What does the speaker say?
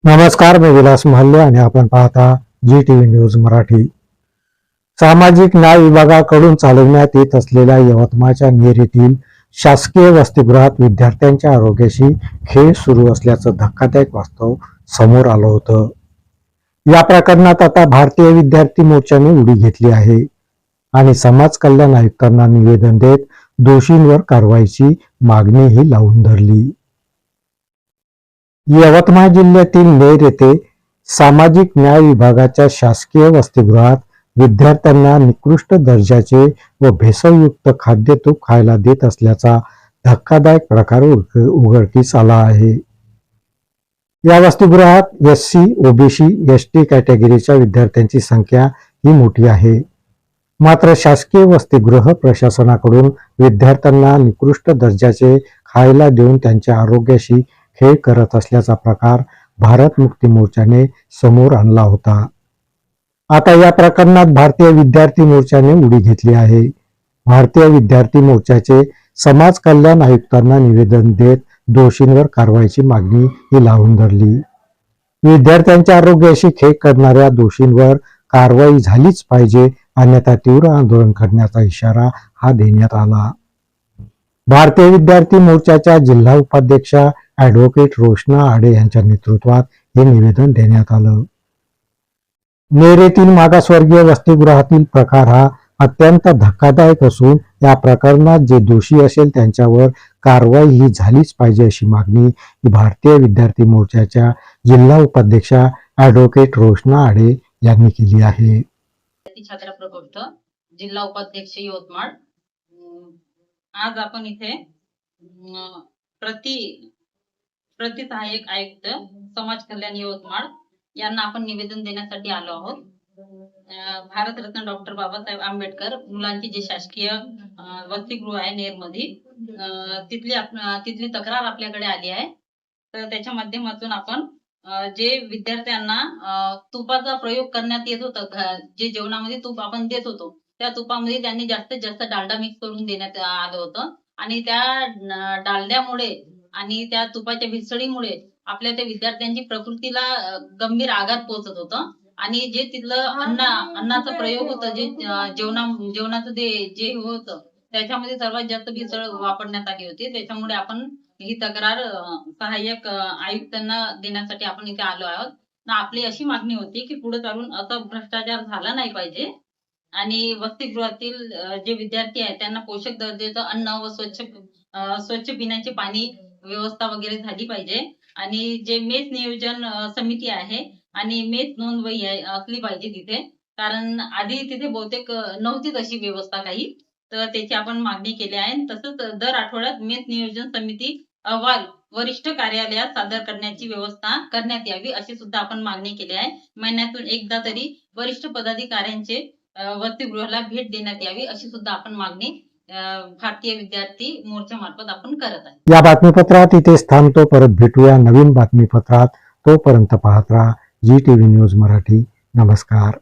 नमस्कार, मी विलास महाले आणि आपण पाहता जी.टी.व्ही. न्यूज मराठी. सामाजिक न्याय विभागाकडून चालवण्यात येत असलेल्या यवतमाळच्या नेर येथील शासकीय वसतिगृहात विद्यार्थ्यांच्या आरोग्याशी खेळ सुरू असल्याचं धक्कादायक वास्तव समोर आलं होतं. या प्रकरणात आता भारतीय विद्यार्थी मोर्चाने उडी घेतली आहे आणि समाज कल्याण आयुक्तांना निवेदन देत दोषींवर कारवाईची मागणीही लावून धरली. यवतमाळ जिल्ह्यातील नेर येथे सामाजिक न्याय विभागाच्या शासकीय वसतिगृहात विद्यार्थ्यांना निकृष्ट दर्जाचे व भेसळयुक्त खाद्यतूप खायला देत असल्याचा धक्कादायक प्रकार उघडकीस आला आहे. या वसतिगृहात एससी, ओबीसी, एसटी कॅटेगरीच्या विद्यार्थ्यांची संख्या ही मोठी आहे. मात्र शासकीय वसतिगृह प्रशासनाकडून विद्यार्थ्यांना निकृष्ट दर्जाचे खायला देऊन त्यांच्या आरोग्याशी खेळ करत असल्याचा प्रकार भारत मुक्ती मोर्चाने समोर आणला होता. आता या प्रकरणात भारतीय विद्यार्थी मोर्चाने उडी घेतली आहे. भारतीय विद्यार्थी मोर्चाचे समाज कल्याण आयुक्तांना निवेदन देत दोषींवर कारवाईची मागणी ही लावून धरली. विद्यार्थ्यांच्या आरोग्याशी खेळ करणाऱ्या दोषींवर कारवाई झालीच पाहिजे, अन्यथा तीव्र आंदोलन करण्याचा इशारा हा देण्यात आला. भारतीय विद्यार्थी मोर्चाच्या जिल्हा उपाध्यक्षा ॲडव्होकेट रोशना आडे यांच्या नेतृत्वात हे निवेदन देण्यात आलं. नेर येथील मागासवर्गीय वसतिगृहातील प्रकार हा अत्यंत धक्कादायक असून या प्रकरणात जे दोषी असेल त्यांच्यावर कारवाई ही झालीच पाहिजे अशी मागणी भारतीय विद्यार्थी मोर्चाच्या जिल्हा उपाध्यक्षा ॲडव्होकेट रोशना आडे यांनी केली आहे. छात्र प्रकोष्ठ जिल्हा उपाध्यक्ष यवतमाळ. आज आपण इथे प्रति सहाय्यक आयुक्त समाज कल्याण यवतमाळ यांना आपण निवेदन देण्यासाठी आलो आहोत. भारतरत्न डॉक्टर बाबासाहेब आंबेडकर मुलांची जे शासकीय वसतिगृह आहे नेर मध्ये, तिथली तक्रार आपल्याकडे आली आहे. तर त्याच्या माध्यमातून आपण जे विद्यार्थ्यांना तुपाचा प्रयोग करण्यात येत होता, जे जेवणामध्ये तूप आपण देत होतो त्या तुपामध्ये त्यांनी जास्तीत जास्त डालडा मिक्स करून देण्यात आलं होतं आणि त्या डालड्यामुळे आणि त्या तुपाच्या भेसळीमुळे आपल्या त्या विद्यार्थ्यांची प्रकृतीला गंभीर आघात पोहोचत होतं. आणि जे तिथलं अन्नाचं प्रयोग होतं, जे जेवणाचं जे होतं त्याच्यामध्ये सर्वात जास्त भेसळ वापरण्यात आली होती. त्याच्यामुळे आपण ही तक्रार सहाय्यक आयुक्तांना देण्यासाठी आपण इथे आलो आहोत. आपली अशी मागणी होती की पुढे चालून असा भ्रष्टाचार झाला नाही पाहिजे आणि वसतिगृहातील जे विद्यार्थी आहेत त्यांना पोषक दर्जाचं अन्न व स्वच्छ पिण्याचे पाणी व्यवस्था वगैरे झाली पाहिजे. आणि जे मेस नियोजन समिती आहे आणि मेस नोंदवही असली पाहिजे तिथे, कारण आधी तिथे बहुतेक नव्हती तशी व्यवस्था काही. तर त्याची आपण मागणी केली आहे. तसंच दर आठवड्यात मेस नियोजन समिती अहवाल वरिष्ठ कार्यालयात सादर करण्याची व्यवस्था करण्यात यावी अशी सुद्धा आपण मागणी केली आहे. महिन्यातून एकदा तरी वरिष्ठ पदाधिकाऱ्यांचे वसतिगृहाला भेट देण्यात यावी अशी सुद्धा आपण मागणी भारतीय विद्यार्थी मोर्चा मार्फत आपण करत आहे. या बातमीपत्रात इथेच थांबतो. परत भेटूया नवीन बातमीपत्रात. तोपर्यंत पाहत राहा जी.टी.व्ही. न्यूज मराठी. नमस्कार.